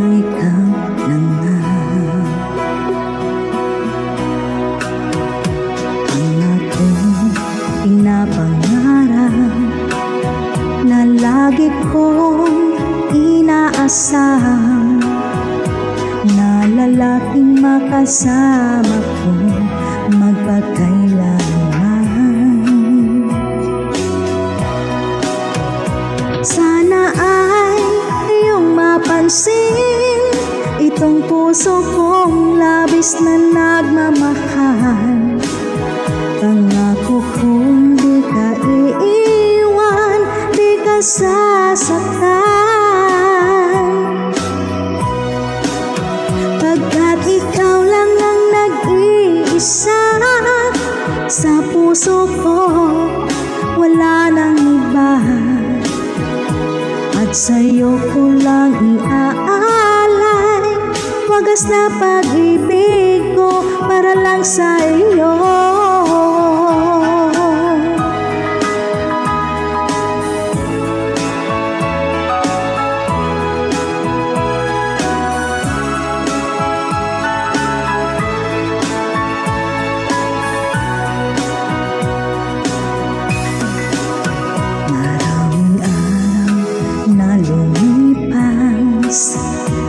ikaw na nga. Ang aking pinapangarap na lagi kong inaasam, na lalaking makasama ko magpakailanman. Sana ay iyong mapansin itong puso kong labis na nagmamahal. Pangako kong di ka iiwan, di ka sasaktan, pagkat ikaw lang ang nag-iisa sa puso ko, wala nang iba. At sa'yo ko lang iaalay wagas na pag-ibig ko para lang sa iyo.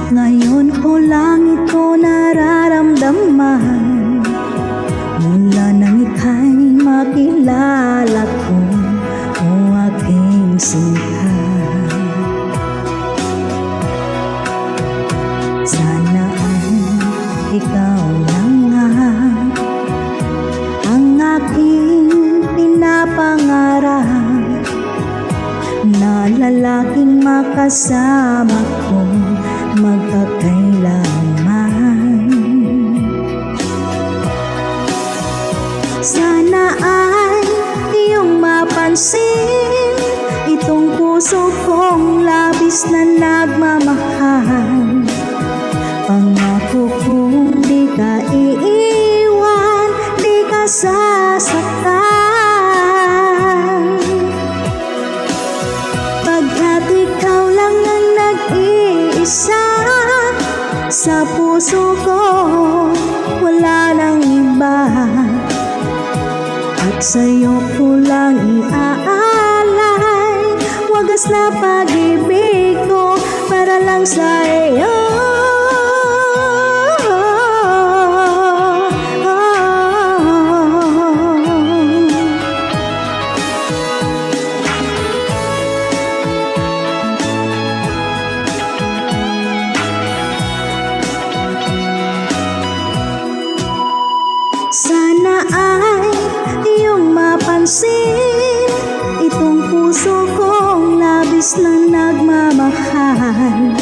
Ngayon ko lang ito nararamdaman, mula nang ika'y makilala ko, o aking sinta. Sana ay ikaw lang nga ang aking pinapangarap, na lalaking makasama ko magpakailanman. Sana ay iyong mapansin itong puso kong labis na nagmamahal. Pangako kong di ka iiwan, di ka sasaktan, pagkat ikaw lang ang nag-iisa sa puso ko, wala nang iba. At sa'yo ko lang iaalay wagas na pag-ibig ko para lang sa iyo. Sana ay iyong mapansin itong puso kong labis na nagmamahal.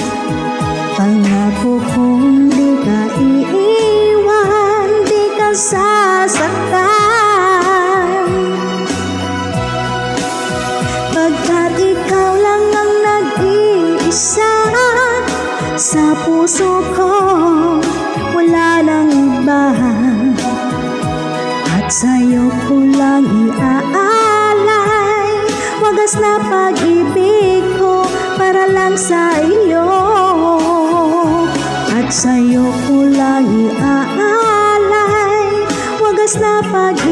Pangako kong di ka iiwan, di ka sasaktan, pagkat ikaw lang ang nag-iisa sa puso ko, wala nang iba. At sa'yo ko lang iaalay wagas na pag-ibig ko para lang sa iyo. At sa'yo ko lang iaalay wagas na pag-ibig